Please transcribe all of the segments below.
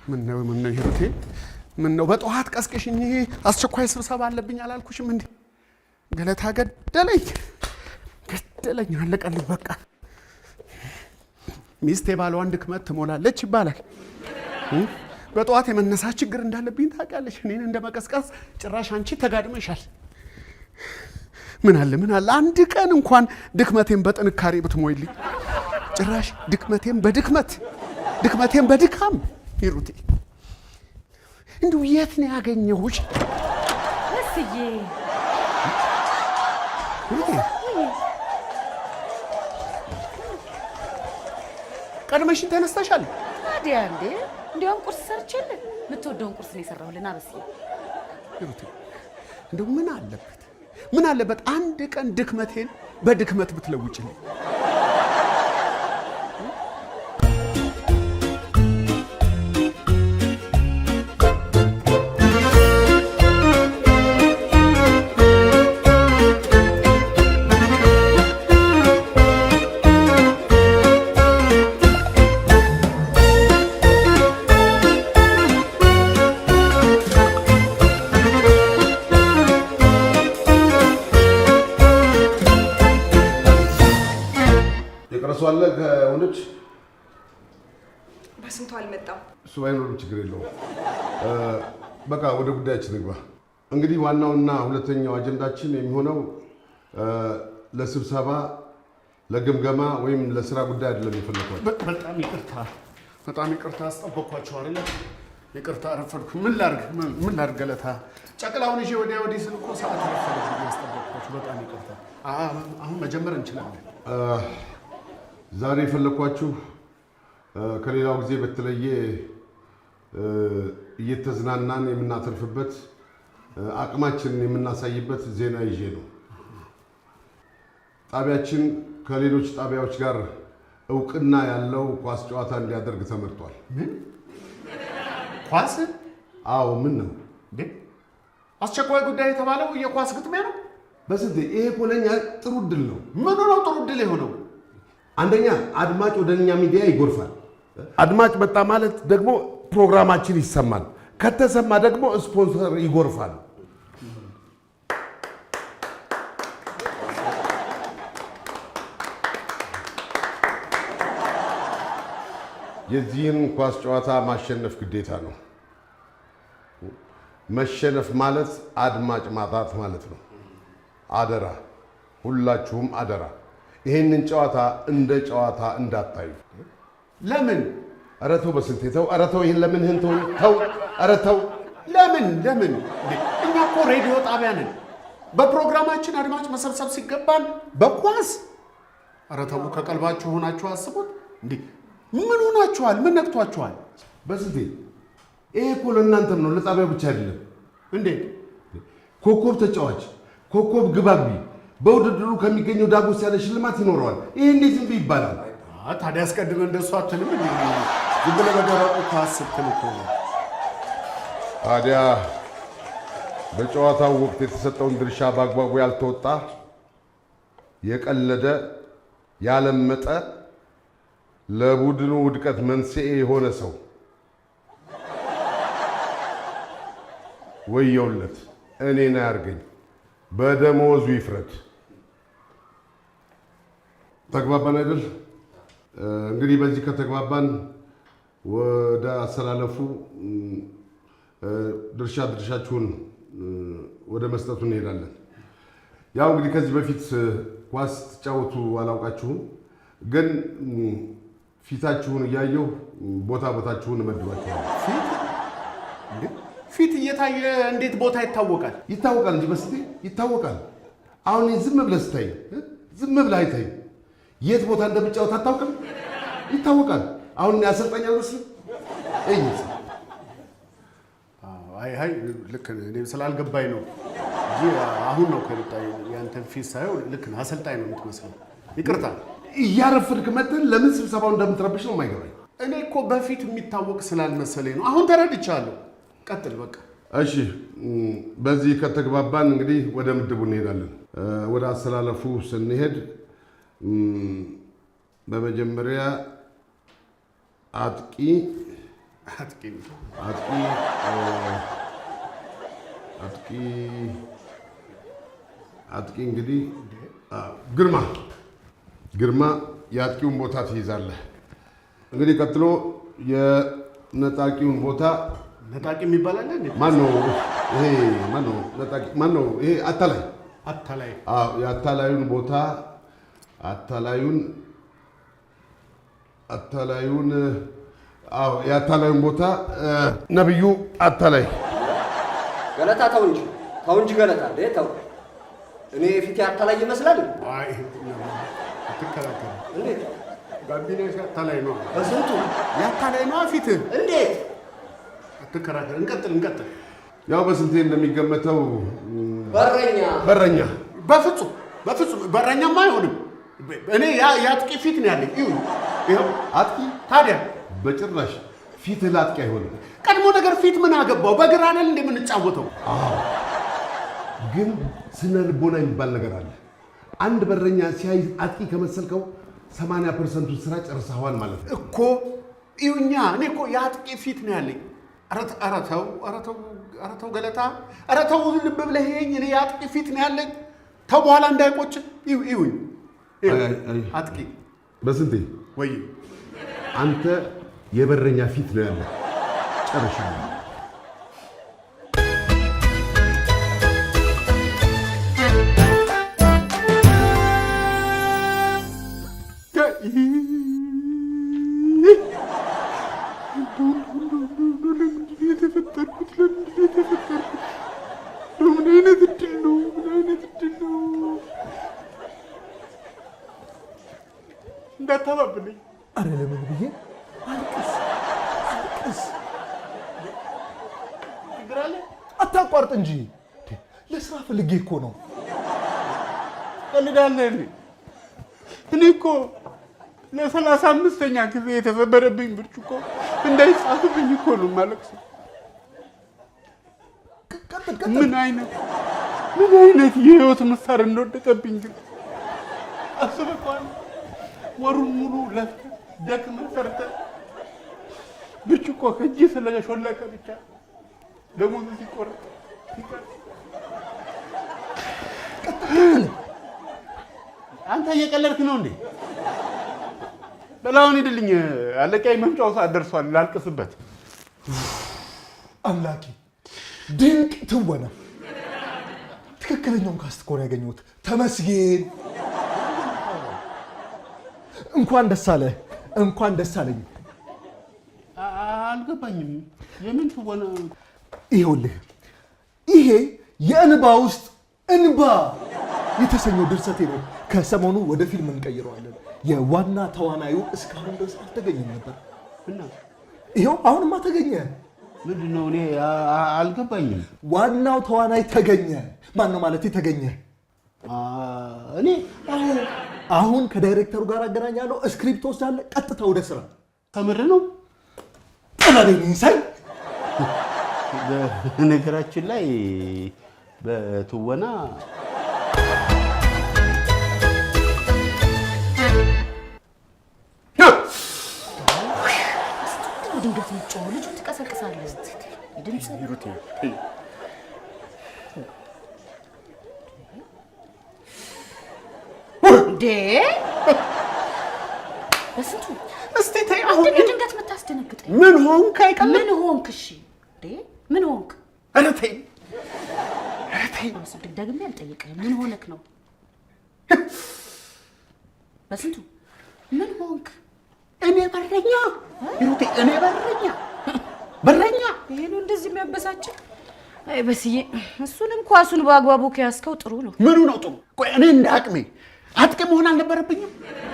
ምን ነው ይሩቴ ምን ነው በጠዋት ቀስቀሽኝ አስቸኳይ ስብሰባ አለብኝ አላልኩሽም እንዴ ገለታ ገደለኝ አለቀልኝ በቃ ሚስቴ ባሏን ድክመት ትሞላለች ይባላል በጠዋት የመነሳት ችግር እንዳለብኝ ታውቂያለሽ እኔን እንደመቀስቀስ ጭራሽ አንቺ ተጋድመሻል ምን አለ አንድ ቀን እንኳን ድክመቴን በጥንካሬ ብትሞይልኝ ጭራሽ ድክመቴን በድካም ይሩቴ እንደው የት ነው ያገኘሁሽ መስዬ ቀድመሽን ተነስተሻል ታዲያ እንዴ እንዲያውም ቁርስ ሰርችልህ የምትወደውን ቁርስ ነው የሰራሁልና በስዬ ይሩቴ እንደው ምን አለበት አንድ ቀን ድክመቴን በድክመት ብትለውጭልኝ አለ ከወንዶች በስንቱ አልመጣም እሱ ባይኖር ችግር የለውም በቃ ወደ ጉዳያችን እንግባ እንግዲህ ዋናውና ሁለተኛው አጀንዳችን የሚሆነው ለስብሰባ ለግምገማ ወይም ለስራ ጉዳይ አይደለም የፈለኳችሁ በጣም ይቅርታ አስጠበቅኳችሁ አይደል ይቅርታ አረፈድኩ ምን ላድርግ ገለታ ጨቅላውን ይዤ ወዲህ ስል እኮ ሰዓት አረፈድኩ ያስጠበቅኳችሁ በጣም ይቅርታ አሁን መጀመር እንችላለን ዛሬ የፈለኳችሁ ከሌላው ጊዜ በተለየ እየተዝናናን የምናተርፍበት አቅማችንን የምናሳይበት ዜና ይዤ ነው ጣቢያችን ከሌሎች ጣቢያዎች ጋር እውቅና ያለው ኳስ ጨዋታ እንዲያደርግ ተመርጧል ምን ኳስ አዎ ምን ነው እንዴ አስቸኳይ ጉዳይ የተባለው የኳስ ግጥሚያ ነው በስንት ይሄ ኮለኛ ጥሩ ድል ነው ምን ነው ጥሩ ድል የሆነው አንደኛ አድማጭ ወደኛ ሚዲያ ይጎርፋል አድማጭ መጣ ማለት ደግሞ ፕሮግራማችን ይሰማል ከተሰማ ደግሞ ስፖንሰር ይጎርፋል የዚህን ኳስ ጨዋታ ማሸነፍ ግዴታ ነው መሸነፍ ማለት አድማጭ ማጣት ማለት ነው አደራ ሁላችሁም አደራ ይሄንን ጨዋታ እንደ ጨዋታ እንዳታዩ ለምን አረተው በስንቴው አረተው ይሄን ለምን ተው አረተው ለምን እኛ እኮ ሬዲዮ ጣቢያ ነን በፕሮግራማችን አድማጭ መሰብሰብ ሲገባን በኳስ አረተው ከቀልባችሁ ሆናችሁ አስቡት እንዴ ምን ሆናችኋል ምን ነክቷችኋል በስንቴ ይሄ እኮ ለእናንተም ነው ለጣቢያው ብቻ አይደለም እንዴ ኮከብ ተጫዋች ኮከብ ግባግቢ በውድድሩ ከሚገኘው ዳጎስ ያለ ሽልማት ይኖረዋል ይሄ እንዴት ይባላል ታዲያ አስቀድመን እንደሱ አትልም እንዴ ዝም ብለህ በደረቁ ኳስ ስትል እኮ ነው ታዲያ በጨዋታው ወቅት የተሰጠውን ድርሻ በአግባቡ ያልተወጣ የቀለደ ያለመጠ ለቡድኑ ውድቀት መንስኤ የሆነ ሰው ወየውለት እኔን አያርገኝ በደሞዙ ይፍረድ ተግባባን አይደል እንግዲህ በዚህ ከተግባባን ወደ አሰላለፉ ድርሻችሁን ወደ መስጠቱ እንሄዳለን ያው እንግዲህ ከዚህ በፊት ኳስ ተጫወቱ አላውቃችሁም ግን ፊታችሁን እያየሁ ቦታችሁን እመድባችኋለሁ ፊት እየታየ እንዴት ቦታ ይታወቃል ይታወቃል እንጂ በስቲ ይታወቃል አሁን ዝም ብለህ ስታይ ዝም ብለህ አይታይ የት ቦታ እንደምጫወት አታውቅም ይታወቃል አሁን ያሰልጣኝ አይመስልም እይስ አይ ልክ እኔ ስላልገባኝ ነው እንጂ አሁን ነው ከልጣይ ያንተን ፊት ሳይው ልክ ነው አሰልጣኝ ነው የምትመስለው ይቅርታ እያረፍድክ መጥተህ ለምን ስብሰባው እንደምትረብሽ ነው የማይገባኝ እኔ እኮ በፊት የሚታወቅ ስላልመሰለኝ ነው አሁን ተረድቻለሁ ቀጥል በቃ እሺ በዚህ ከተግባባን እንግዲህ ወደ ምድቡ እንሄዳለን ወደ አሰላለፉ ስንሄድ በመጀመሪያ አጥቂ አጥቂ እንግዲህ ግርማ የአጥቂውን ቦታ ትይዛለህ። እንግዲህ ቀጥሎ የነጣቂውን ቦታ ነጣቂ የሚባል አለ እንዴ? ማነው ይሄ? ነጣቂ ማነው ይሄ? አታላይ። አዎ የአታላዩን ቦታ የአታላዩን ቦታ ነብዩ አታላይ። ገለታ ተው እንጂ ገለታ ተው። እኔ ፊት አታላይ ይመስላል? አይ አትከራከር። እንዴት ጋቢና አታላይ ነው? በስንቱ ያታላይ ነው ፊት። እንዴት አትከራከር። እንቀጥል። ያው በስንቴ እንደሚገመተው በረኛ በፍጹም በረኛማ አይሆንም። እኔ የአጥቂ ፊት ነው ያለኝ። ይኸው አጥቂ ታዲያ በጭራሽ ፊት ለአጥቂ አይሆንም። ቀድሞ ነገር ፊት ምን አገባው? በግራ አይደል እንደምንጫወተው? ግን ስነ ልቦና የሚባል ነገር አለ። አንድ በረኛ ሲያይ አጥቂ ከመሰልከው 80% ስራ ጨርሰዋል ማለት ነው እኮ። እኔ እኮ የአጥቂ ፊት ነው ያለኝ። ኧረ ተው ገለታ፣ ኧረ ተው ልብ ብለህ ይኸኝ። እኔ የአጥቂ ፊት ነው ያለኝ። ተው በኋላ እንዳይቆጭ። ይሁን አጥቂ በስንቴ ወይ አንተ የበረኛ ፊት ነው ያለ። ጨርሻለሁ። እንዳታባብልኝ። አረ ለምን ብዬ አልቅስ። ችግር አለ? አታቋርጥ እንጂ ለስራ ፈልጌ እኮ ነው። ቀልዳለህ እንዴ? እኔ እኮ ለ35ኛ ጊዜ የተሰበረብኝ ብርጭቆ እንዳይጻፍብኝ እኮ ነው የማለቅሰው። ምን አይነት የህይወት ምሳር እንደወደቀብኝ ግን አስበኳል። ወሩን ሙሉ ለፍተህ ደክመህ ሰርተህ ብርጭቆ ከእጅ ስለሾለከ ብቻ ደሞዝ ሲቆረጥ አንተ እየቀለድክ ነው እንዴ? በላውን ሂድልኝ። አለቃዬ መምጫው ሰዓት ደርሷል። ላልቅስበት። አምላኬ ድንቅ ትወና። ትክክለኛውን ካስት እኮ ነው ያገኘሁት። ተመስገን። እንኳን ደስ አለህ። እንኳን ደስ አለኝ። አልገባኝም። የምን ትወና? ይኸውልህ ይሄ የእንባ ውስጥ እንባ የተሰኘው ድርሰቴ ነው። ከሰሞኑ ወደ ፊልም እንቀይረዋለን። የዋና ተዋናዩ እስካሁን ድረስ አልተገኘም ነበር እና ይኸው አሁንማ ተገኘ። ምንድን ነው? እኔ አልገባኝም። ዋናው ተዋናይ ተገኘ። ማን ነው ማለት ተገኘ? እኔ አሁን ከዳይሬክተሩ ጋር አገናኛለሁ። ስክሪፕት ወስዳለህ። ቀጥታ ወደ ስራ። ከምር ነው? ጠላደኝ ሳይ ነገራችን ላይ በትወና ድንገት ምጮህ ልጁ ትቀሰቅሳለህ። ድምፅ ሂሩቴ እንዴ! በስንቱ እስቲ ተይ። አሁን ድንገት የምታስደነግጠኝ ምን ሆንክ? አይቀልም። ምን ሆንክ? እሺ እንዴ ምን ሆንክ? ኧረ ተይ በስንቱ ደግሜ አልጠይቅህም። ምን ሆነክ ነው? በስንቱ ምን ሆንክ? እኔ በረኛ ሂሩቴ፣ እኔ በረኛ። ይሄ ነው እንደዚህ የሚያበሳጭህ? አይ በስዬ፣ እሱንም ኳሱን በአግባቡ ከያዝከው ጥሩ ነው። ምኑ ነው ጥሩ? ቆይ እኔ እንደ አቅሜ አጥቂ መሆን አልነበረብኝም?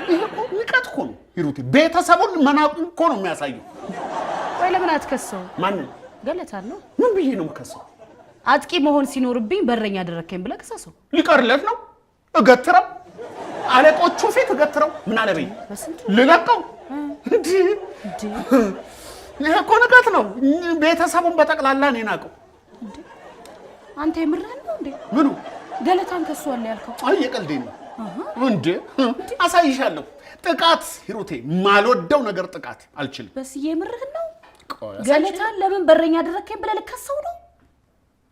ይሄ እኮ ንቀት እኮ ነው ሂሩቴ። ቤተሰቡን መናቁ እኮ ነው የሚያሳየው። ቆይ ለምን አትከሰው? ማንን? ገለታን ነው። ምን ብዬ ነው የምከሰው? አጥቂ መሆን ሲኖርብኝ በረኛ አደረከኝ ብለህ ክሰሰው። ሊቀርለት ነው? እገትረው፣ አለቆቹ ፊት እገትረው። ምን አለበኝ? ልለቀው? እንዴ ይሄ እኮ ንቀት ነው። ቤተሰቡን በጠቅላላ ነው የናቀው። አንተ የምርህን ነው እንዴ? ምኑ? ገለታን ከሷል ያልከው? አይ የቀልዴን ነው እንዴ? አሳይሻለሁ። ጥቃት ሂሩቴ፣ ማልወደው ነገር ጥቃት አልችልም። በስዬ የምርህን ነው? ገለታን ለምን በረኛ አደረከኝ ብለህ ልከሰው ነው?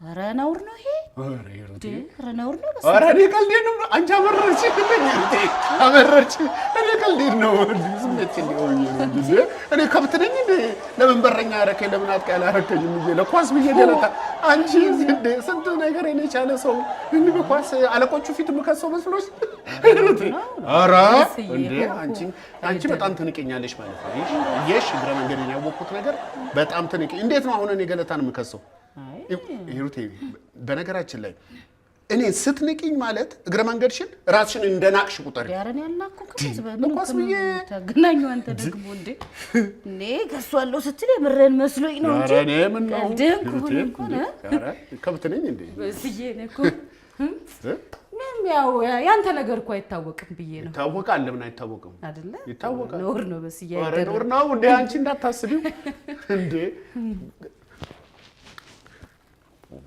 ኧረ ነውር ነው ይሄ። ኧረ ነውር ነው። ኧረ እኔ ቀልዴን ነው። አንቺ አመረርሽ እንዴ? አመረርሽ። እኔ ቀልዴን ነው። ስሜት ነው። እኔ ከብት ነኝ እንዴ? ለምን በረኛ አደረከኝ? ለምን አጥቃ ያላረከኝም እንጂ ለኳስ ብዬ ገለታ አንቺ እንዴ ስንት ነገር እኔ ቻለ ሰው እንዴ በኳስ አለቆቹ ፊት ምከሰው መስሎሽ? ኧረ እንዴ አንቺ በጣም ትንቀኛለሽ ማለት ነው። ይሽ እግረ መንገዴን ያወቅኩት ነገር በጣም ትንቀኝ። እንዴት ነው አሁን እኔ ገለታን ምከሰው? ሂሩቴ በነገራችን ላይ እኔ ስትንቂኝ ማለት እግረ መንገድሽን ራስሽን እንደናቅሽ ቁጠሪ። ያረን ያላኩ ከመዝበሉ ብዬ ተገናኙ። አንተ ደግሞ እንዴ እኔ ከሷለው ስትል የምረን መስሎኝ ነው እንጂ እኔ ምን ነው ከብት ነኝ እንዴ? በስዬ ነው እኮ ያው ያንተ ነገር እኮ አይታወቅም ብዬ ነው። ይታወቃል። ለምን አይታወቅም? አይደለ? ይታወቃል። ነውር ነው በስዬ አይደለ? ነውር ነው እንዴ? አንቺ እንዳታስቢው እንዴ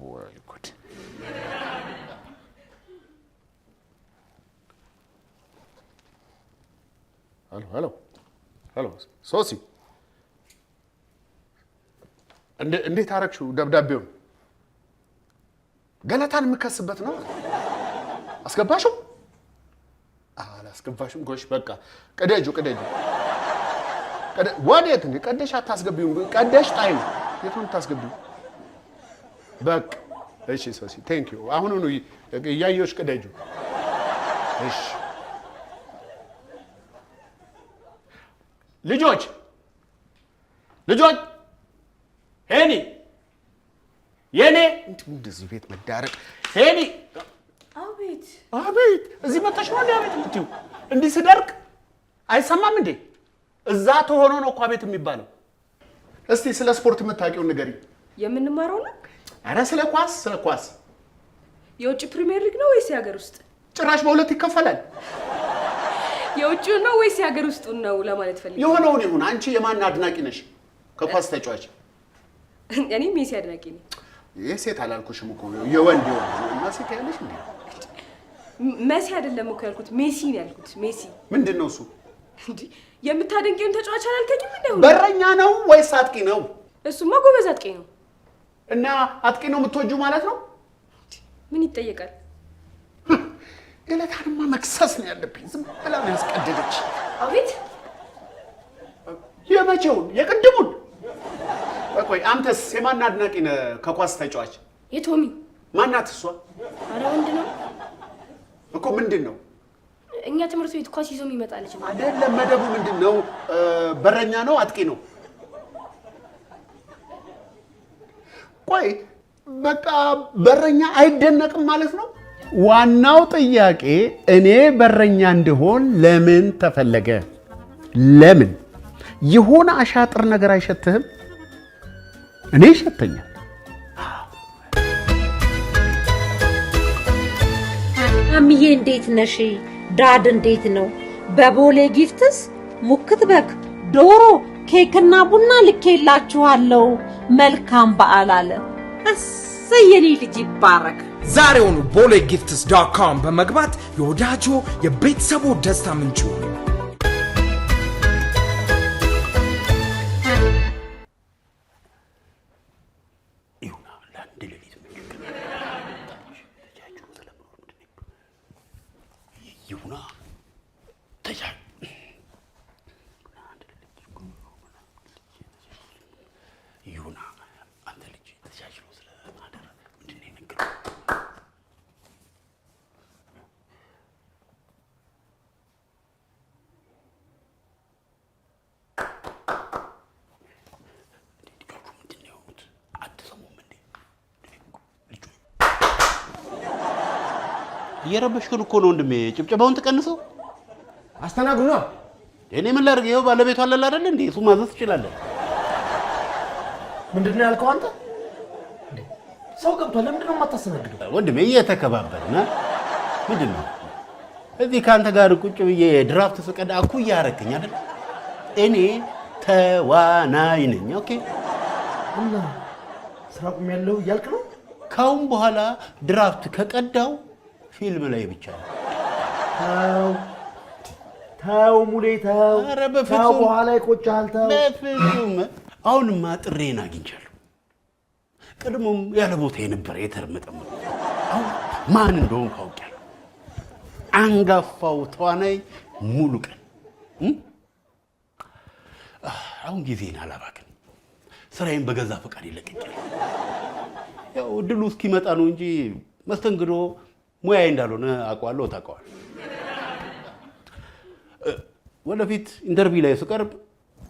ወይ ጉድ! ሄሎ ሶሲ፣ እንዴት አደረግሽው ደብዳቤውን? ገለታን የምከስበት ነው። አስገባሽው? አላስገባሽም? ጎሽ በቃ ቀደጁ። ወዴት እንዴ? ቀደሽ አታስገቢው። ቀደሽ ጣዩ። የት ነው የምታስገቢው? በቃ እሺ ሶሲ ቴንክ ዩ። አሁኑኑ እያየሁሽ ቅደጁ። እሺ ልጆች ሄኒ የኔ እንደዚህ ቤት መዳረቅ ሄኒ። አቤት እዚህ መጣሽ ነው እንዴ? አቤት የምትይው እንዲህ ስደርቅ አይሰማም እንዴ? እዛ ተሆኖ ነው እኮ አቤት የሚባለው። እስቲ ስለ ስፖርት የምታውቂውን ንገሪኝ። የምንማረው ነው? አረ ስለ ኳስ የውጭ ፕሪሚየር ሊግ ነው ወይስ የሀገር ውስጥ? ጭራሽ በሁለት ይከፈላል። የውጭው ነው ወይስ የሀገር ውስጡ ነው ለማለት ፈልጌ። የሆነውን ይሁን። አንቺ የማን አድናቂ ነሽ ከኳስ ተጫዋች? እኔ ሜሲ አድናቂ ነኝ። የሴት አላልኩሽም እኮ የወንድ ሴት ያለሽ እንዴ? መሲ አይደለም እኮ ያልኩት ሜሲ ነው ያልኩት። ሜሲ ምንድን ነው እሱ? እንዴ የምታደንቂውን ተጫዋች አላልከኝም እንዴ? በረኛ ነው ወይስ አጥቂ ነው? እሱማ ጎበዝ አጥቂ ነው። እና አጥቂ ነው የምትወጂው ማለት ነው? ምን ይጠየቃል? ገለታንማ መክሰስ ነው ያለብኝ። ዝም ብላ ነው ያስቀደደች። አቤት የመቼውን? የቅድሙን? ቆይ አንተስ የማን አድናቂ ነህ ከኳስ ተጫዋች? የቶሚ። ማናት እሷ? ኧረ ወንድ ነው እኮ። ምንድን ነው? እኛ ትምህርት ቤት ኳስ ይዞ የሚመጣልሽ ነው አይደለም። መደቡ ምንድን ነው? በረኛ ነው አጥቂ ነው? ቆይ በቃ በረኛ አይደነቅም ማለት ነው? ዋናው ጥያቄ እኔ በረኛ እንድሆን ለምን ተፈለገ? ለምን? የሆነ አሻጥር ነገር አይሸትህም? እኔ ይሸተኛል። አሚዬ እንዴት ነሽ? ዳድ እንዴት ነው? በቦሌ ጊፍትስ ሙክት በግ፣ ዶሮ፣ ኬክና ቡና ልኬላችኋለሁ። መልካም በዓል አለ። እሰየኔ ልጅ ይባረክ። ዛሬውኑ bolegifts.com በመግባት የወዳጆ የቤተሰቡ ደስታ ምንጭ ነው። እየረበሽኩን እኮ ነው ወንድሜ። ጭብጨባውን ተቀንሰው አስተናግዱ ነው። እኔ ምን ላድርግ? ይኸው ባለቤቱ አለ አይደል እንዴ? እሱ ማዘዝ ትችላለህ። ምንድን ነው ያልከው አንተ? ሰው ገብቷል። ለምንድን ነው የማታስተናግደው? ወንድሜ እየተከባበርን ምንድን ነው እዚህ ከአንተ ጋር ቁጭ ብዬ ድራፍት ስቀዳ እኩያ አደረክኝ አይደል? እኔ ተዋናይ ነኝ። ኦኬ እና ስራ ቁም ያለው እያልክ ነው? ካሁን በኋላ ድራፍት ከቀዳው ፊልም ላይ ብቻ ነው። ተው ሙሌ ተው። ኧረ በፍጹም በኋላ ይቆጫል። ተው በፍጹም አሁንማ ጥሬን አግኝቻለሁ። ቀድሞም ያለ ቦታ የነበረ የተርመጠመ አሁን ማን እንደሆነ ካውቂያለሁ። አንጋፋው ተዋናይ ሙሉቀን። አሁን ጊዜን አላባክን፣ ስራዬን በገዛ ፈቃድ ይለቀኛል። ያው እድሉ እስኪመጣ ነው እንጂ መስተንግዶ ሙያዬ እንዳልሆነ አውቀዋለሁ። ታውቀዋለህ። ወደፊት ኢንተርቪው ላይ ስቀርብ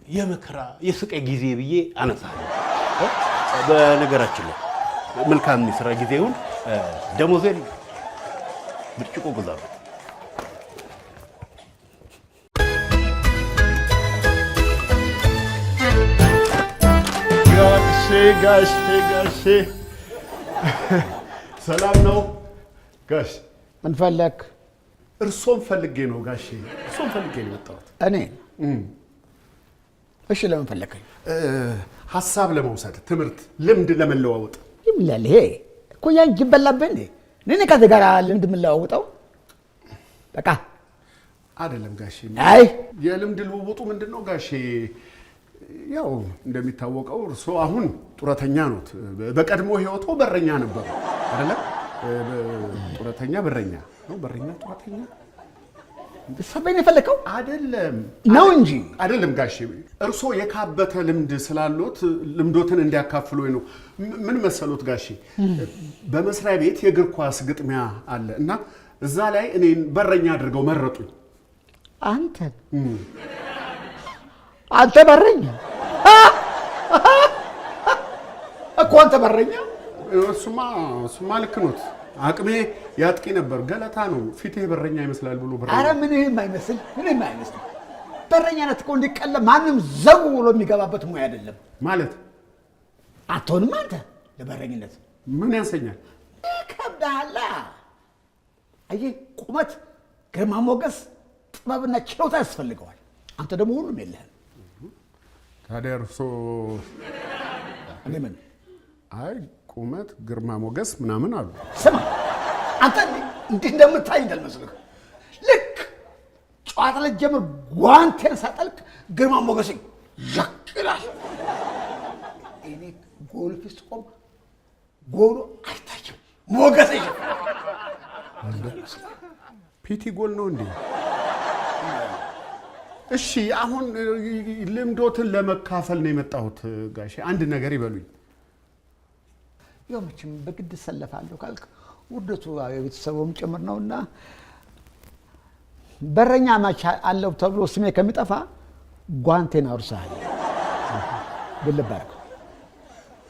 የመከራ የስቃይ ጊዜ ብዬ አነሳለሁ። በነገራችን ላይ መልካም የስራ ጊዜ ይሁን። ደሞዜን ብርጭቆ ግዛበት። ጋሼ ሰላም ነው ጋሽ? ምን ፈለክ? እርሶን ፈልጌ ነው ጋሼ፣ እርሶን ፈልጌ ነው የመጣሁት። እኔ? እሺ ለምን ፈለከኝ? ሀሳብ ለመውሰድ፣ ትምህርት፣ ልምድ ለመለዋወጥ። ይምላል ይሄ እኮ ያንቺ በላብን። እኔ ከዚህ ጋር ልምድ የምለዋውጠው በቃ አይደለም ጋሼ። አይ የልምድ ልውውጡ ምንድን ነው ጋሼ? ያው እንደሚታወቀው እርሶ አሁን ጡረተኛ ኖት። በቀድሞ ህይወቶ በረኛ ነበሩ አይደለም? ጡረተኛ በረኛ ነው። በረኛ ጡረተኛ ሰበኝ የፈለከው አይደለም ነው እንጂ አይደለም ጋሼ። እርሶ የካበተ ልምድ ስላሎት ልምዶትን እንዲያካፍሉ ነው። ምን መሰሎት ጋሼ፣ በመስሪያ ቤት የእግር ኳስ ግጥሚያ አለ እና እዛ ላይ እኔን በረኛ አድርገው መረጡኝ። አንተ በረኛ እኮ አንተ በረኛ። እሱማ ልክ ኖት። አቅሜ ያጥቂ ነበር። ገለታ ነው ፊቴ በረኛ ይመስላል ብሎ በረኛ። ኧረ ምንም አይመስል። በረኛነት እኮ እንዲቀለ ማንም ዘው ብሎ የሚገባበት ሙያ አይደለም ማለት አትሆንም አንተ ለበረኝነት። ምን ያንሰኛል? ይከብዳላ። አየህ ቁመት፣ ግርማ ሞገስ፣ ጥበብና ችሎታ ያስፈልገዋል። አንተ ደግሞ ሁሉም የለህም። ታዲያ እርሶ እኔ ምን አይ ቁመት፣ ግርማ ሞገስ ምናምን አሉ። ስማ አንተ እንዲህ እንደምታይ እንዳልመስልህ። ልክ ጨዋታ ላይ ጀምር ጓንቴን ሳጠልቅ ግርማ ሞገስ ይላል። እኔ ጎል ፊት ቆም ጎሉ አይታይም፣ ሞገስ ፒቲ ጎል ነው እንዴ? እሺ አሁን ልምዶትን ለመካፈል ነው የመጣሁት ጋሼ። አንድ ነገር ይበሉኝ። ያው መቼም በግድ ሰለፋለሁ ካልክ ውርደቱ የቤተሰቡም ጭምር ነውና በረኛ ማች አለው ተብሎ ስሜ ከሚጠፋ ጓንቴን አውርሳለሁ። ግልባርክ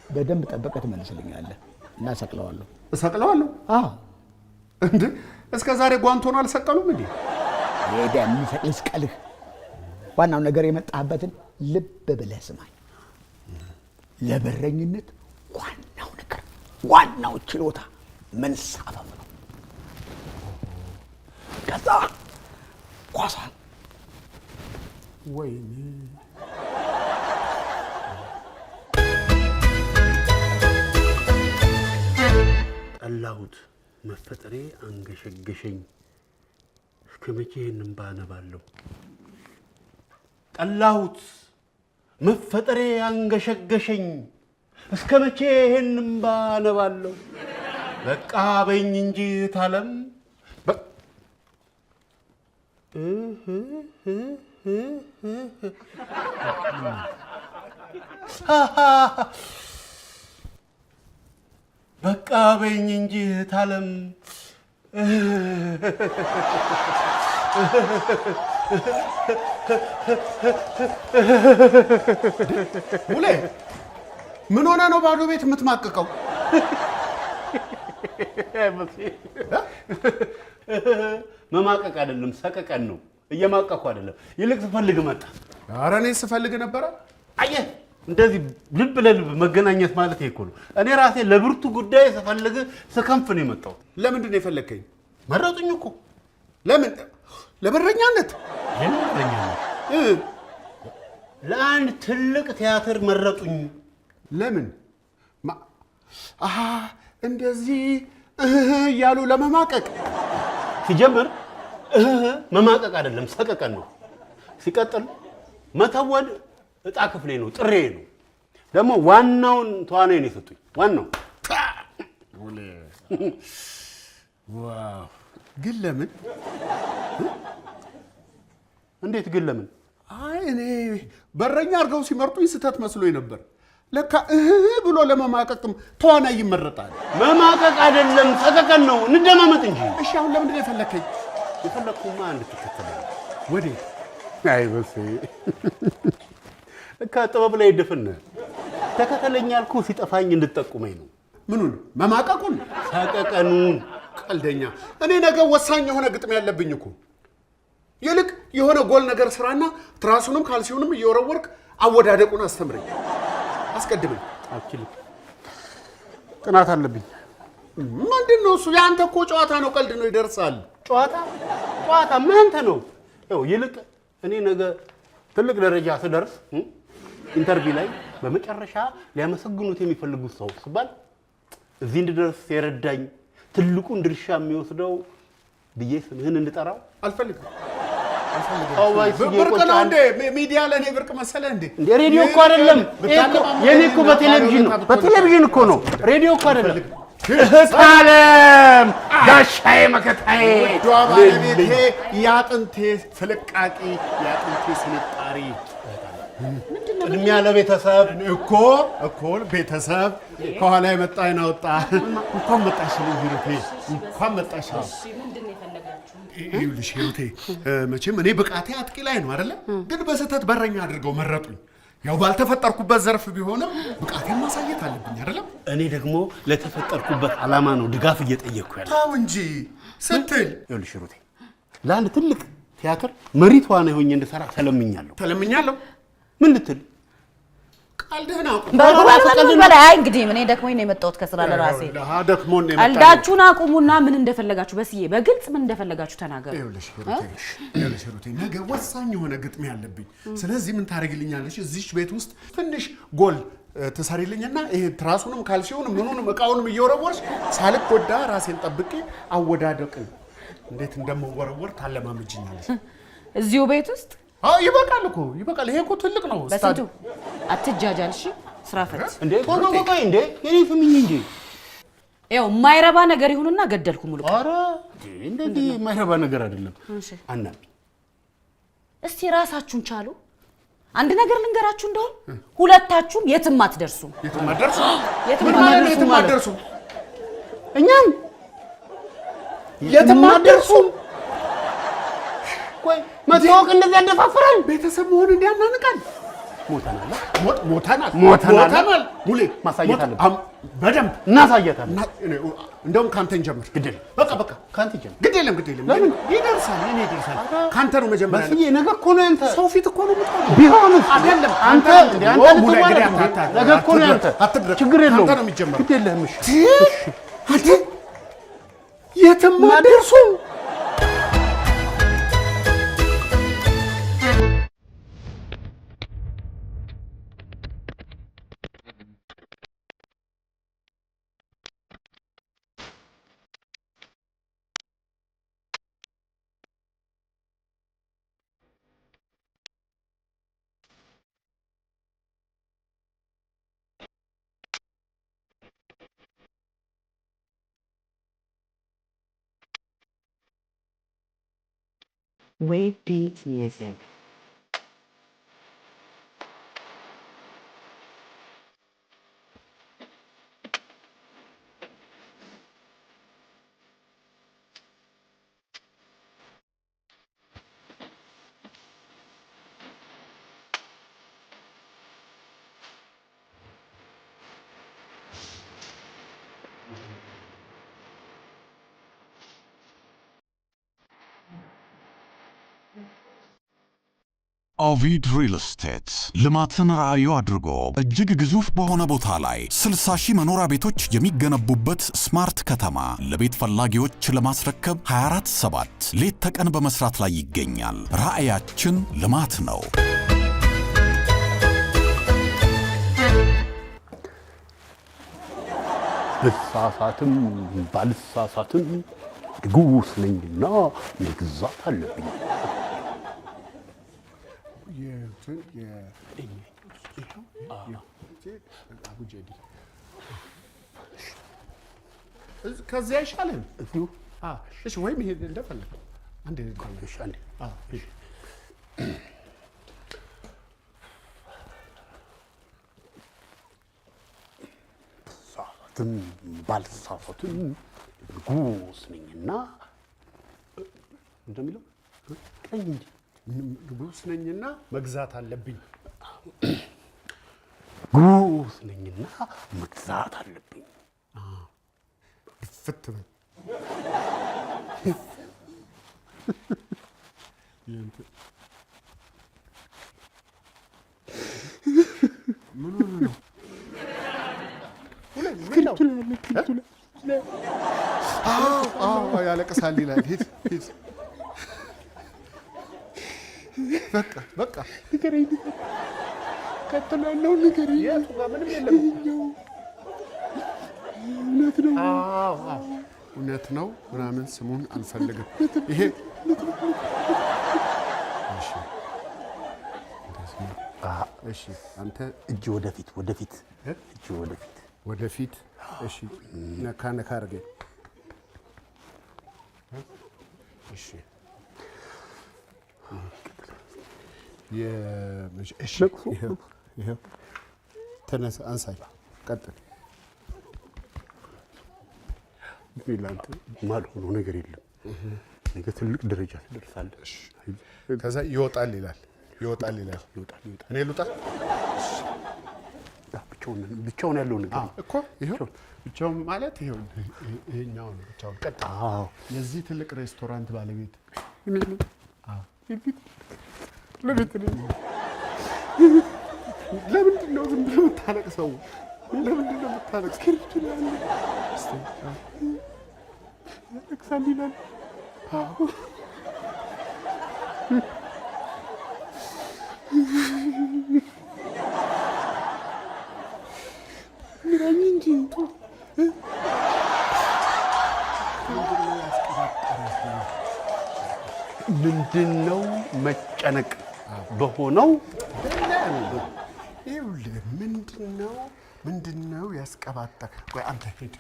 በደንብ ጠበቀህ ትመልስልኛለህ እና ሰቅለዋለሁ። እሰቅለዋለሁ? አዎ። እንዴ እስከ ዛሬ ጓንቶን አልሰቀሉም እንዴ? ሄዳ የሚሰቅል ስቀልህ። ዋናው ነገር የመጣህበትን ልብ ብለህ ስማኝ። ለበረኝነት ዋናው ነገር ዋናው ችሎታ መንሳፈፍ ነው። ከዛ ኳሳ ወይኔ ጠላሁት መፈጠሬ አንገሸገሸኝ። እስከ መቼ ይህንን ባነባለሁ? ጠላሁት መፈጠሬ አንገሸገሸኝ። እስከ መቼ ይህንን ባነባለሁ? በቃ በኝ እንጂ ታለም በቃ በኝ እንጂ ታለም ሙሌ ምን ሆነ ነው ባዶ ቤት የምትማቅቀው? መማቀቅ አይደለም ሰቀቀን ነው። እየማቀቁ አይደለም። ይልቅ ስፈልግ መጣ። ኧረ እኔ ስፈልግ ነበረ። አየህ እንደዚህ ልብ ለልብ መገናኘት ማለት ይሄ እኮ ነው። እኔ ራሴ ለብርቱ ጉዳይ ስፈልግ ስከንፍ ነው የመጣው። ለምንድን ነው የፈለግከኝ? መረጡኝ እኮ። ለምን? ለበረኛነት? ለአንድ ትልቅ ቲያትር መረጡኝ። ለምን? እንደዚህ እያሉ ለመማቀቅ። ሲጀምር መማቀቅ አይደለም ሰቀቀን ነው። ሲቀጥል መተወን እጣ ክፍሌ ነው፣ ጥሬ ነው። ደግሞ ዋናውን ተዋናይ ነው የሰጡኝ። ዋናው ዋው! ግን ለምን? እንዴት ግን ለምን? አይ እኔ በረኛ አድርገው ሲመርጡኝ ስህተት መስሎኝ ነበር። ለካ ብሎ ለመማቀቅም ተዋናይ ይመረጣል። መማቀቅ አይደለም ሰቀቀን ነው፣ እንደማመጥ እንጂ። እሺ አሁን ለምንድን ነው የፈለከኝ? የፈለኩማ እንድትከተለኝ። ወዴት? አይ በስ ለካ ጥበብ ላይ ድፍን ተከተለኝ ያልኩህ ሲጠፋኝ እንድትጠቁመኝ ነው። ምኑን? መማቀቁን? ሰቀቀኑን። ቀልደኛ። እኔ ነገ ወሳኝ የሆነ ግጥም ያለብኝ እኮ። ይልቅ የሆነ ጎል ነገር ስራና ትራሱንም ካልሲውንም እየወረወርክ አወዳደቁን አስተምረኝ። አስቀድመኝ። አልችልም፣ ጥናት አለብኝ። ምንድን ነው እሱ? የአንተ እኮ ጨዋታ ነው፣ ቀልድ ነው፣ ይደርሳል። ጨዋታ ማንተ ነው። ያው ይልቅ እኔ ነገ ትልቅ ደረጃ ስደርስ ኢንተርቪው ላይ በመጨረሻ ሊያመሰግኑት የሚፈልጉት ሰው ሲባል እዚህ እንድደርስ የረዳኝ ትልቁን ድርሻ የሚወስደው ብዬ ስምህን እንድጠራው አልፈልግም። ብርቅ ነው እንዴ? ሚዲያ ለእኔ ብርቅ መሰለህ እንዴ? ሬዲዮ እኮ አይደለም የኔ እኮ በቴሌቪዥን እኮ ነው። ሬዲዮ እኮ አይደለም። እህታለም ጋሻዬ መከታዬ ባለቤቴ የአጥንቴ ፍልቃቂ የአጥንቴ ስንጣሪ ቅድሚያ ለቤተሰብ እኮ ቤተሰብ ከኋላ የመጣ አይናውጣ እንኳን መጣሽልኝ ሂሩቴ፣ እንኳን መጣሽልኝ። ይኸውልሽ ሂሩቴ፣ መቼም እኔ ብቃቴ አጥቂ ላይ ነው አይደለ? ግን በስህተት በረኛ አድርገው መረጡኝ። ያው ባልተፈጠርኩበት ዘርፍ ቢሆንም ብቃቴን ማሳየት አለብኝ አይደለም? እኔ ደግሞ ለተፈጠርኩበት ዓላማ ነው ድጋፍ እየጠየቅኩ ያለው። ተው እንጂ ስትል። ይኸውልሽ ሂሩቴ፣ ለአንድ ትልቅ ቲያትር መሪ ተዋናይ ሆኜ እንድሰራ ተለምኛለሁ። ምን ልትል? ቀልድህን አቁም። አይ እንግዲህ እኔ ደክሞኝ ነው የመጣሁት ከስራ ለራሴ። ደክሞኝ ነው የመጣሁት። ቀልዳችሁን አቁሙና ምን እንደፈለጋችሁ በስዬ በግልጽ ምን እንደፈለጋችሁ ተናገሩ። ይኸውልሽ ሂሩቴ፣ ነገ ወሳኝ የሆነ ግጥም ያለብኝ። ስለዚህ ምን ታደርግልኛለሽ? እዚች ቤት ውስጥ ትንሽ ጎል ትሰሪልኝና ይሄ ትራሱንም ካልሲውንም ምኑንም እቃውንም እየወረወርሽ ሳልጎዳ ራሴን ጠብቄ አወዳደቅን እንዴት እንደምወረወር ታለማምጅኛለሽ። እዚሁ ቤት ውስጥ ይበቃል እኮ ይበቃል። ይሄ እኮ ትልቅ ነው። በስንቱ አትጃጃል። እሺ ስራ ፈት እንዴ ቆይ እንዴ የኔ ፍምኝ እንጂ ያው የማይረባ ነገር ይሁንና ገደልኩ ሙሉ። ኧረ እንደዚህ የማይረባ ነገር አይደለም። አናቢ እስቲ ራሳችሁን ቻሉ። አንድ ነገር ልንገራችሁ እንደሆነ ሁለታችሁም የትም አትደርሱም። የትም አትደርሱም። እኛም የትም አትደርሱም። ቆይ መታወቅ እንደዚህ ያደፋፍራል። ቤተሰብ መሆን እንዲያናንቃል። ሞተናል። ሙሌ ማሳየት አለብን። በደንብ እናሳየታለን። እንደውም ካንተን ጀምር። ግድ የለም በቃ ካንተ ጀምር። ግድ የለም። ለምን ይደርሳል? እኔ ይደርሳል። ካንተ ነው መጀመሪያ። በስዬ ነገ እኮ ነው ያንተ። ሰው ፊት እኮ ነው የምትቆመው። ቢሆንስ አይደለም አንተ ነገ እኮ ነው ያንተ። ችግር የለውም። ካንተ ነው የሚጀምረው። ግድ የለህም። እሺ አንተ የትም አትደርሱም። Wave DTSM. ኦቪድ ሪል ስቴት ልማትን ራዕዩ አድርጎ እጅግ ግዙፍ በሆነ ቦታ ላይ 60 ሺህ መኖሪያ ቤቶች የሚገነቡበት ስማርት ከተማ ለቤት ፈላጊዎች ለማስረከብ 24/7 ሌት ተቀን በመስራት ላይ ይገኛል። ራዕያችን ልማት ነው። ብሳሳትም ባልሳሳትም ንጉሥ ነኝና መግዛት አለብኝ። አቡጀዲ ከዚያ አይሻልም? እሺ ወይም ይሄ እንደፈለግ አንዴ እሺ አንዴ እሺ ሳትም ባልሳሳትም ንጉስ ነኝና እንደሚለው ቀኝ ንጉስ ነኝና መግዛት አለብኝ። ንጉስ ነኝና መግዛት አለብኝ። ፍት በል ምን ነው? ያለቅሳል ይላል። ሂድ በቃ ንገረኝ። ቀጥሎ ያለውን ንገረኝ። ምንም የለም። እውነት ነው ምናምን ስሙን አልፈልግም። ይሄ እሺ አንተ እጅ ወደፊት እሺ ነካ አድርገኝ። እሺ ይሄው ተነሳ፣ አንሳኝ፣ ቀጥል። ለአንተ ማልሆነው ነገር የለም። ነገ ትልቅ ደረጃ ትደርሳለህ። ከዛ ይወጣል ይላል። እኔ ልውጣ? ብቻውን ያለው ነገር እኮ ይሄው ብቻውን ማለት ይሄኛው ነው። ብቻውን ቀጥል። የዚህ ትልቅ ሬስቶራንት ባለቤት ለምንድን ነው ዝም ብሎ የምታለቅሰው? ለምንድን ነው የምታለቅሰው? ያለቅሳል ይላል። ምራኝ እንጂ ምንድን ነው መጨነቅ በሆነው? ይኸውልህ ምንድን ነው ያስቀባጠረ? ቆይ አንተ ሂድ።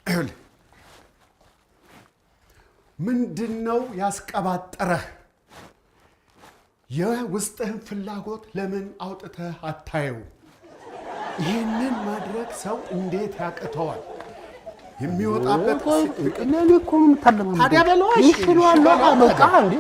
ይኸውልህ ምንድን ነው ያስቀባጠረህ? የውስጥህን ፍላጎት ለምን አውጥተህ አታየው? ይህንን ማድረግ ሰው እንዴት ያቅተዋል? የሚወጣበት እኔ እኮ ነው የምታለማው። ታዲያ በለው ይሽሏል። በቃ እንዴ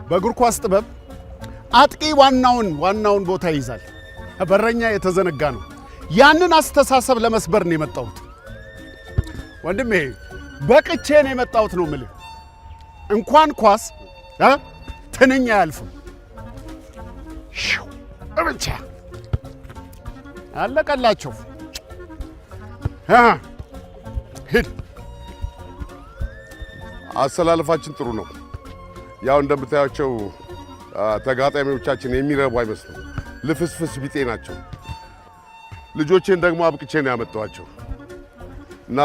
በእግር ኳስ ጥበብ አጥቂ ዋናውን ቦታ ይይዛል። በረኛ የተዘነጋ ነው። ያንን አስተሳሰብ ለመስበር ነው የመጣሁት ወንድሜ። በቅቼ ነው የመጣሁት ነው የምልህ። እንኳን ኳስ ትንኛ አያልፍም። ብቻ አለቀላቸው። ሂድ። አሰላለፋችን ጥሩ ነው። ያው እንደምታያቸው ተጋጣሚዎቻችን የሚረቡ አይመስሉም። ልፍስፍስ ቢጤ ናቸው። ልጆቼን ደግሞ አብቅቼ ነው ያመጣኋቸው እና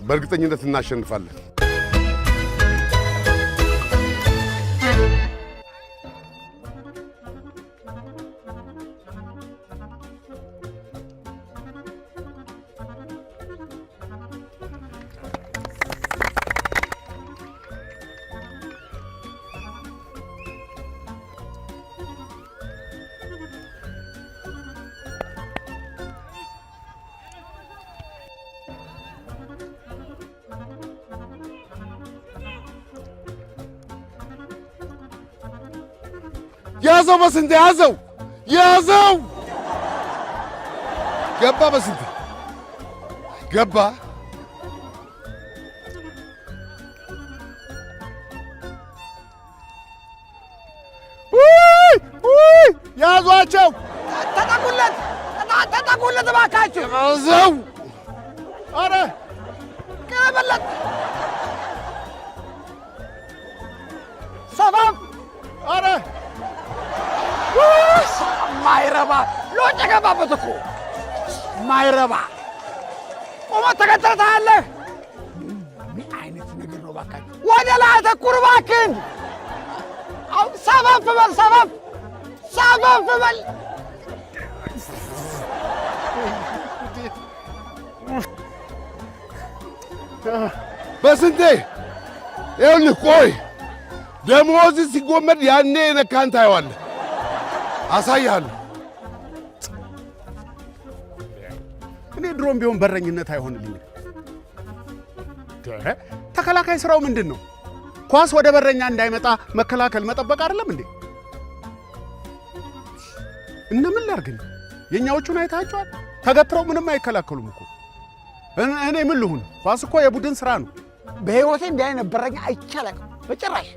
በእርግጠኝነት እናሸንፋለን። ያዘው በስንቴ ያዘው ገባ በስንቴ ገባ። ውይ ያዟቸው! ተጠቁለት! ተጠቁለት እባካችሁ! እዛው! ኧረ ቅረበለት! ሰፋፍ! ኧረ ማይረባ ሎጭ ገባበት እኮ ማይረባ ቆሞ ተከተልታለህ። ምን አይነት ነገር ነው እባካችሁ? ወደ ላይ አተኩር እባክህን። አሁን ሰፈፍ በል ሰፈፍ በል። በስንቴ ይኸውልህ፣ ቆይ ደሞዝ ሲጎመድ ያኔ የነካህን ታየዋለህ። አሳይሃለሁ። እኔ ድሮም ቢሆን በረኝነት አይሆንልኝም። ተከላካይ ስራው ምንድን ነው? ኳስ ወደ በረኛ እንዳይመጣ መከላከል መጠበቅ አይደለም እንዴ? እና ምን ላድርግ? የኛዎቹን አይታቸዋል። ተገትረው ምንም አይከላከሉም እኮ። እኔ ምን ልሁን? ኳስ እኮ የቡድን ስራ ነው። በህይወቴ እንዲህ አይነት በረኛ አይቻልም በጭራሽ።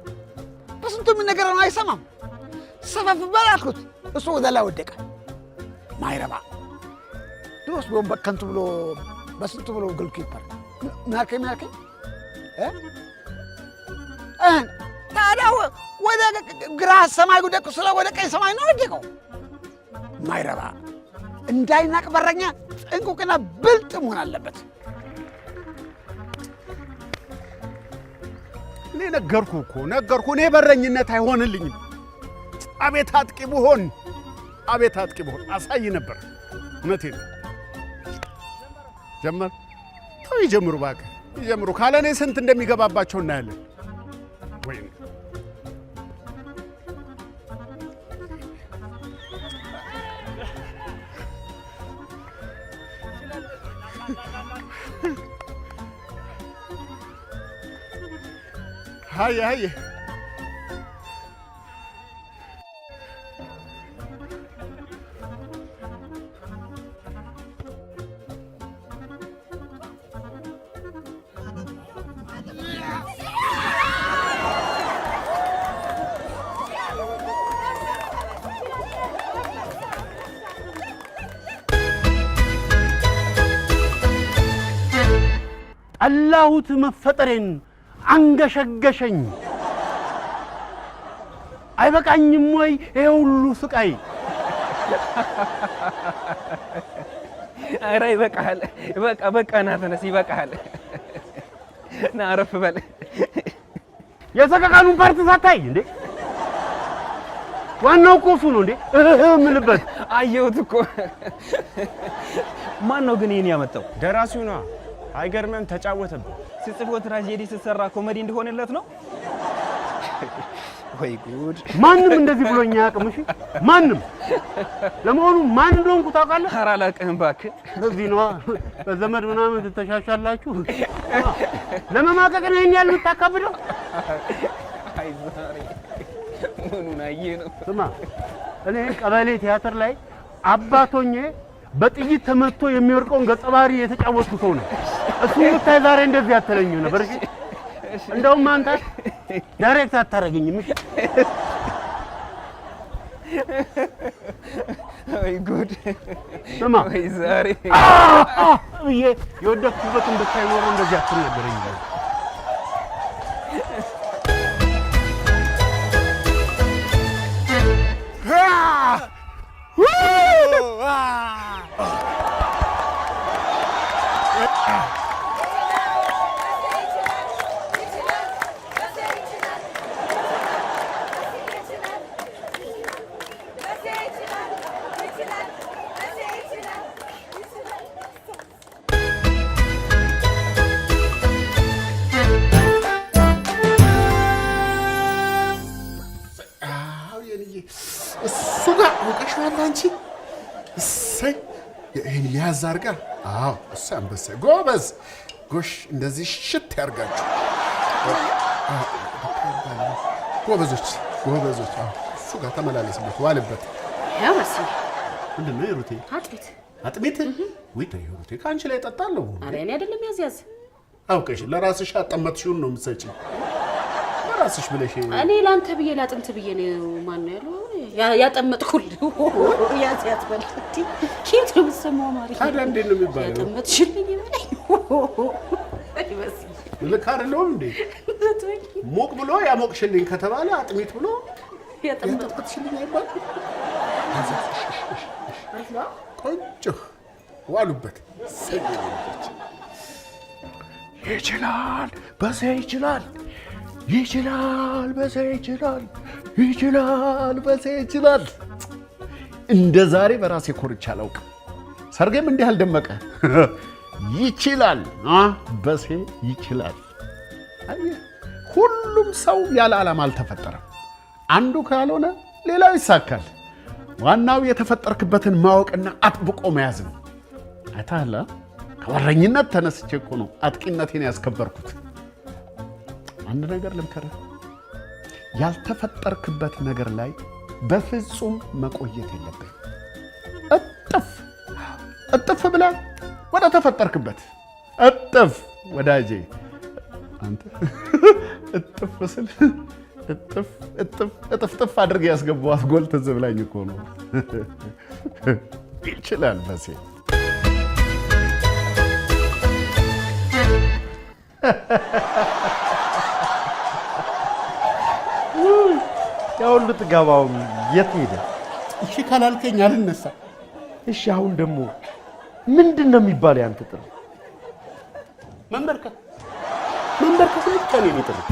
በስንቱ የሚነገረውን አይሰማም። ሰፈፍ በል አልኩት፣ እሱ ወደ ላይ ወደቀ። ማይረባ ድሮስ ቢሆን በከንቱ ብሎ በስንቱ ብሎ ጎልኪፐር ምን አልከኝ? ታዲያ ወደ ግራ ሰማይ ወደቀ፣ ስለ ወደ ቀኝ ሰማይ ነው ወደቀው። ማይረባ እንዳይናቅ በረኛ ጥንቁቅና ብልጥ መሆን አለበት። እኔ ነገርኩ። እኔ በረኝነት አይሆንልኝም። አቤት አጥቂ ብሆን አሳይ ነበር። እውነቴን ነው። ጀመር ተው፣ ይጀምሩ እባክህ ይጀምሩ። ካለ እኔ ስንት እንደሚገባባቸው እናያለን። ወይ ሃይ ጠላሁት መፈጠሬን አንገሸገሸኝ። አይበቃኝም ወይ ይሄ ሁሉ ስቃይ? ኧረ ይበቃሃል። በቃ ና ተነስ፣ ይበቃሃል። ና አረፍ በል። የሰቀቀኑን ፓርት ሳታይ እንዴ? ዋናው እኮ እሱ ነው እንዴ የምልበት። አየሁት እኮ። ማን ነው ግን ይሄን ያመጣው? ደራሲው ነው። አይገርምም? ተጫወተብን። ሲጽፎ ትራጀዲ ሲሰራ ኮሜዲ እንደሆነለት ነው። ወይ ጉድ! ማንም እንደዚህ ብሎኛ አያውቅም። እሺ ማንም። ለመሆኑ ማን እንደሆንኩ ታውቃለህ? ኧረ አላውቅም እባክህ። እንደዚህ ነዋ። በዘመድ ምናምን ትተሻሻላችሁ። ለመማቀቅ ነው ይሄን ያህል የምታካብደው? አይ ዛሬ ምኑን አየህ ነው። ስማ፣ እኔ ቀበሌ ቲያትር ላይ አባቶኜ በጥይት ተመቶ የሚወርቀውን ገጸ ባህሪ የተጫወትኩ ሰው ነው። እሱ ብታይ ዛሬ እንደዚህ አትለኝም ነበር። እሺ እንደውም አንተ ዳይሬክት አታረገኝም። እሺ ወይ ጉድ! ስማ፣ ወይ ዛሬ ብዬ የወደቅኩበትን ብታይ ኖሮ እንደዚህ አትነገረኝ። እሱ ጋር አውቀሽዋል አንቺ። እሰይ ይሄን ያዝ አድርጋ። አዎ እሱ አንበሳ ጎበዝ። ጎሽ እንደዚህ ሽት ያርጋችሁ ጎበዞች። አዎ እሱ ጋር ተመላለስበት፣ ዋልበት። ያው መሰለኝ። ምንድን ነው ሩቴ? አጥሚት? ወይ ተይ ሩቴ፣ ከአንቺ ላይ እጠጣለሁ። ኧረ እኔ አይደለም ያዝ አውቀሽ ለራስሽ አጠመጥሽውን ነው የምትሰጪው። ለራስሽ ብለሽ እኔ ላንተ ብዬ ላጥንት ብዬ ነው ማን ነው ያለው ያጠመጥኩልህ ያዝ ያትበልቲ ኬት ነው የምትሰማው ማለት ታዲያ እንዴት ነው የሚባለው ያጠመጥሽልኝ ልክ አይደለሁም እንዴ ሞቅ ብሎ ያሞቅሽልኝ ከተባለ አጥሚት ብሎ ያጠመጥሽልኝ አይባል ቆንጆ ዋሉበት ይችላል በዛ ይችላል ይችላል በዛ ይችላል ይችላል በዛ ይችላል እንደ ዛሬ በራሴ ኮርቻ አላውቅም ሰርጌም እንዲህ አልደመቀ ይችላል በሴ ይችላል ሁሉም ሰው ያለ ዓላማ አልተፈጠረም አንዱ ካልሆነ ሌላው ይሳካል ዋናው የተፈጠርክበትን ማወቅና አጥብቆ መያዝ ነው አይታላ ከወረኝነት ተነስቼ እኮ ነው አጥቂነቴን ያስከበርኩት አንድ ነገር ልምከርህ ያልተፈጠርክበት ነገር ላይ በፍጹም መቆየት የለብህም እጥፍ ብላ ወደ ተፈጠርክበት እጥፍ ወዳጄ አንተ እጥፍ ስል እጥፍ አድርገ ያስገባው ጎል ትዝ ብላኝ እኮ ነው ይችላል በሴ ያው ልትገባው የት ሄደ እሺ ካላልከኝ አልነሳ እሺ አሁን ደግሞ ምንድነው የሚባለው ያንተ ጥሪ መንበርከክ ብቻ ነው የሚጥለው